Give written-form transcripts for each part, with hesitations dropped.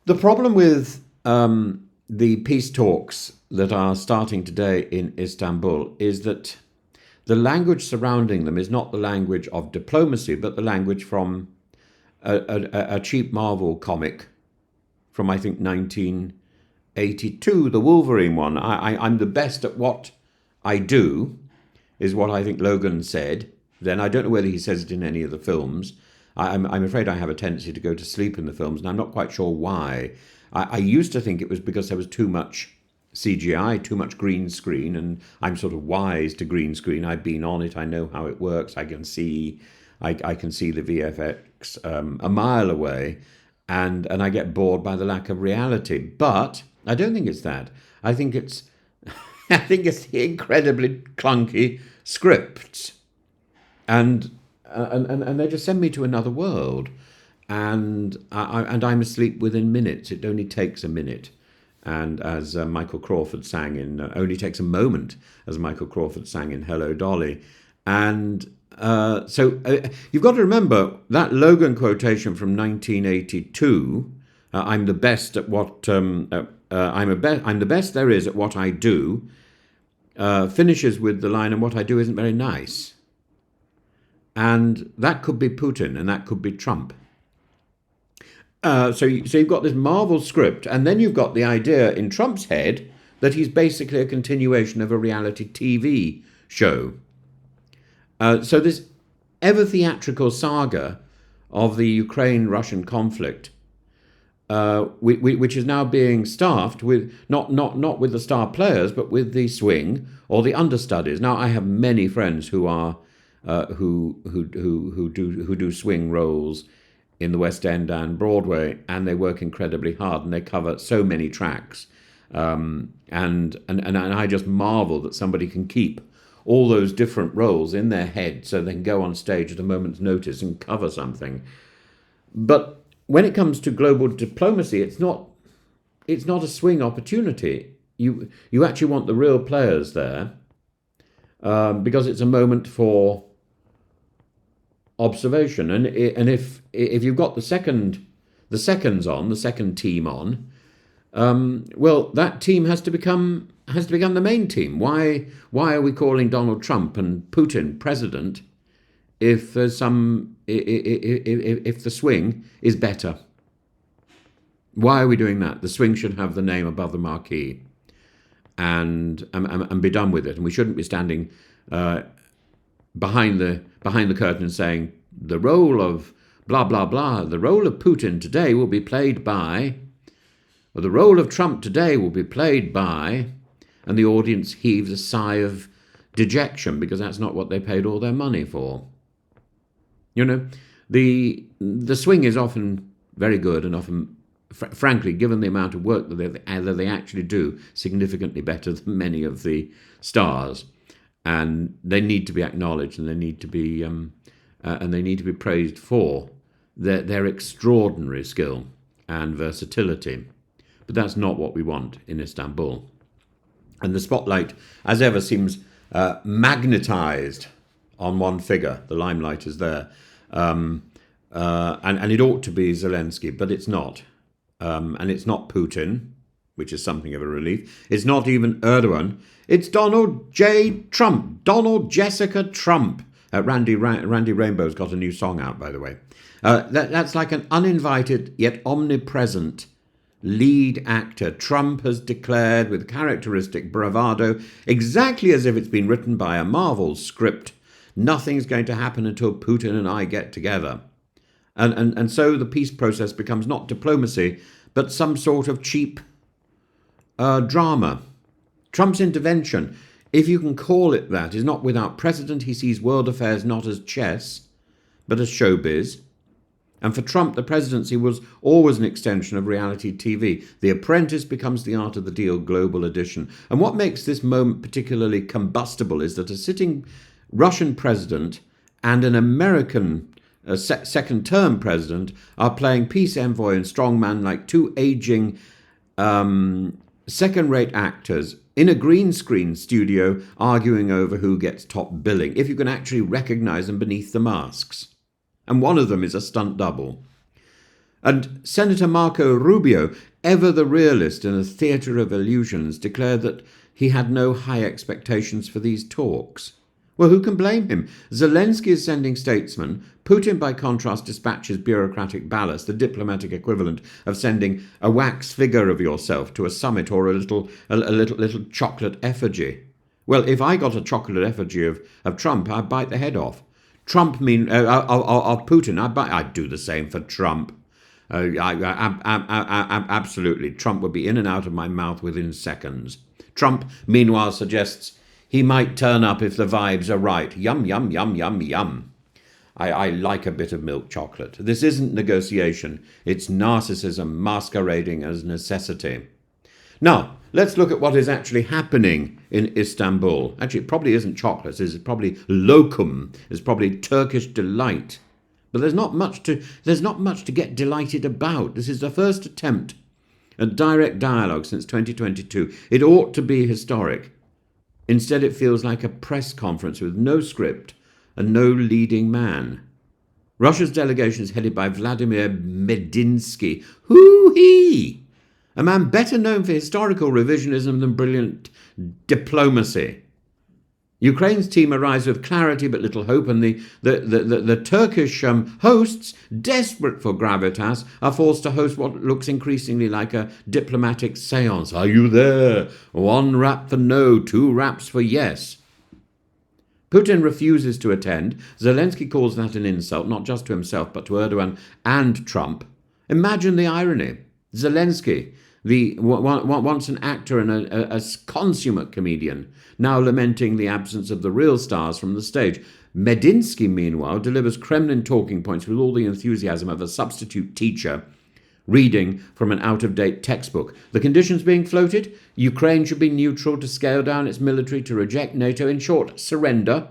The problem with the peace talks that are starting today in Istanbul is that the language surrounding them is not the language of diplomacy, but the language from a cheap Marvel comic from, I think, 1982, the Wolverine one. I'm the best at what I do, is what I think Logan said. Then I don't know whether he says it in any of the films. I'm afraid I have a tendency to go to sleep in the films, and I'm not quite sure why. I used to think it was because there was too much CGI, too much green screen, and I'm sort of wise to green screen. I've been on it. I know how it works. I can see the VFX a mile away, and I get bored by the lack of reality. But I don't think it's that. I think it's I think it's the incredibly clunky scripts, and and they just send me to another world, and I'm asleep within minutes. It only takes a minute, and as Michael Crawford sang in only takes a moment, as Michael Crawford sang in Hello Dolly, and you've got to remember that Logan quotation from 1982. I'm the best at what I'm the best there is at what I do. Finishes with the line, "And what I do isn't very nice." And that could be Putin, and that could be Trump. So you've got this Marvel script, and then you've got the idea in Trump's head that he's basically a continuation of a reality TV show. So this ever theatrical saga of the Ukraine-Russian conflict, which is now being staffed with not with the star players, but with the swing or the understudies. Now, I have many friends who are who do swing roles in the West End and Broadway, and they work incredibly hard, and they cover so many tracks. And I just marvel that somebody can keep all those different roles in their head so they can go on stage at a moment's notice and cover something. But when it comes to global diplomacy, it's not a swing opportunity. You actually want the real players there, because it's a moment for observation. And if you've got the second team on, well, that team has to become the main team. Why are we calling Donald Trump and Putin president if there's if the swing is better? Why are we doing that? The swing should have the name above the marquee, and be done with it. And we shouldn't be standing behind the curtain saying the role of blah blah blah. The role of Putin today will be played by, or the role of Trump today will be played by, and the audience heaves a sigh of dejection because that's not what they paid all their money for. You know, the swing is often very good and often, frankly, given the amount of work that they actually do, significantly better than many of the stars, and they need to be acknowledged, and they need to be praised for their extraordinary skill and versatility. But that's not what we want in Istanbul. And the spotlight, as ever, seems magnetized on one figure. The limelight is there. And it ought to be Zelensky, but it's not. And it's not Putin, which is something of a relief. It's not even Erdogan. It's Donald J. Trump. Donald Jessica Trump. Randy Rainbow's got a new song out, by the way. That's like an uninvited yet omnipresent lead actor. Trump has declared with characteristic bravado, exactly as if it's been written by a Marvel script, nothing's going to happen until Putin and I get together. And so the peace process becomes not diplomacy, but some sort of cheap drama. Trump's intervention, if you can call it that, is not without precedent. He sees world affairs not as chess, but as showbiz. And for Trump, the presidency was always an extension of reality TV. The Apprentice becomes the art of the deal global edition. And what makes this moment particularly combustible is that a sitting Russian president and an American second-term president are playing peace envoy and strongman like two aging second-rate actors in a green screen studio arguing over who gets top billing, if you can actually recognize them beneath the masks. And one of them is a stunt double. And Senator Marco Rubio, ever the realist in a theatre of illusions, declared that he had no high expectations for these talks. Well, who can blame him? Zelensky is sending statesmen. Putin, by contrast, dispatches bureaucratic ballast, the diplomatic equivalent of sending a wax figure of yourself to a summit or a little chocolate effigy. Well, if I got a chocolate effigy of Trump, I'd bite the head off. Of Putin, I'd do the same for Trump. Absolutely. Trump would be in and out of my mouth within seconds. Trump, meanwhile, suggests he might turn up if the vibes are right. Yum, yum, yum, yum, yum. I like a bit of milk chocolate. This isn't negotiation. It's narcissism masquerading as necessity. Now, let's look at what is actually happening in Istanbul. Actually, it probably isn't chocolate. It's probably lokum. It's probably Turkish delight. But there's not much to get delighted about. This is the first attempt at direct dialogue since 2022. It ought to be historic. Instead, it feels like a press conference with no script and no leading man. Russia's delegation is headed by Vladimir Medinsky. Hoo-hee! A man better known for historical revisionism than brilliant diplomacy. Ukraine's team arrives with clarity but little hope, and the Turkish hosts, desperate for gravitas, are forced to host what looks increasingly like a diplomatic séance. Are you there? 1 rap for no, 2 raps for yes. Putin refuses to attend. Zelensky calls that an insult, not just to himself, but to Erdogan and Trump. Imagine the irony. Zelensky, once an actor and a consummate comedian, now lamenting the absence of the real stars from the stage. Medinsky, meanwhile, delivers Kremlin talking points with all the enthusiasm of a substitute teacher reading from an out-of-date textbook. The conditions being floated: Ukraine should be neutral, to scale down its military, to reject NATO, in short, surrender.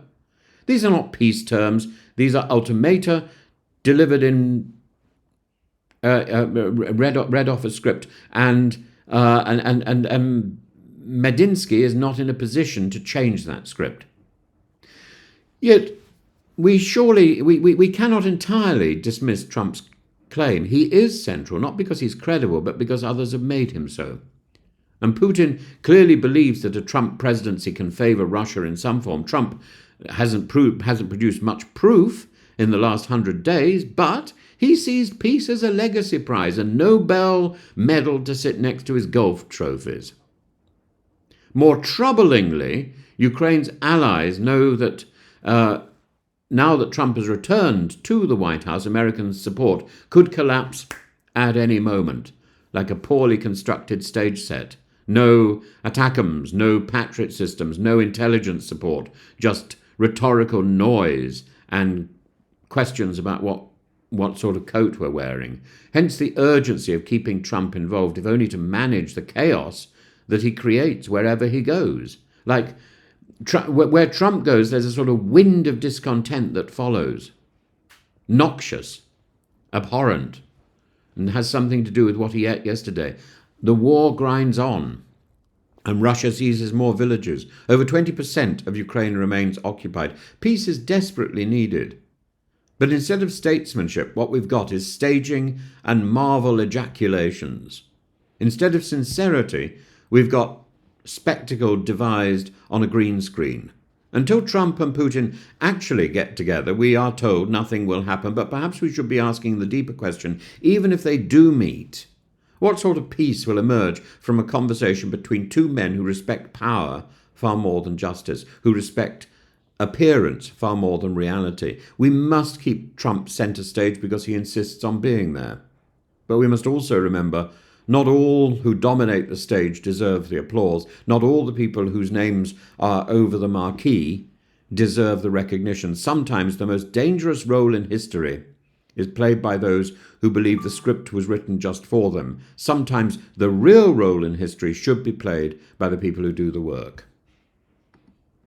These are not peace terms. These are ultimata delivered in read off a script, and Medinsky is not in a position to change that script. Yet we cannot entirely dismiss Trump's claim. He is central, not because he's credible, but because others have made him so. And Putin clearly believes that a Trump presidency can favour Russia in some form. Trump hasn't produced much proof in the last 100 days, but he sees peace as a legacy prize, a Nobel medal to sit next to his golf trophies. More troublingly, Ukraine's allies know that now that Trump has returned to the White House, American support could collapse at any moment, like a poorly constructed stage set. No ATACMS, no Patriot systems, no intelligence support, just rhetorical noise and questions about what sort of coat we're wearing. Hence the urgency of keeping Trump involved, if only to manage the chaos that he creates wherever he goes. Like, where Trump goes, there's a sort of wind of discontent that follows. Noxious, abhorrent, and has something to do with what he ate yesterday. The war grinds on, and Russia seizes more villages. Over 20% of Ukraine remains occupied. Peace is desperately needed. But instead of statesmanship, what we've got is staging and marvel ejaculations. Instead of sincerity, we've got spectacle devised on a green screen. Until Trump and Putin actually get together, we are told nothing will happen, but perhaps we should be asking the deeper question: even if they do meet, what sort of peace will emerge from a conversation between two men who respect power far more than justice, who respect appearance far more than reality? We must keep Trump centre stage because he insists on being there. But we must also remember, not all who dominate the stage deserve the applause. Not all the people whose names are over the marquee deserve the recognition. Sometimes the most dangerous role in history is played by those who believe the script was written just for them. Sometimes the real role in history should be played by the people who do the work.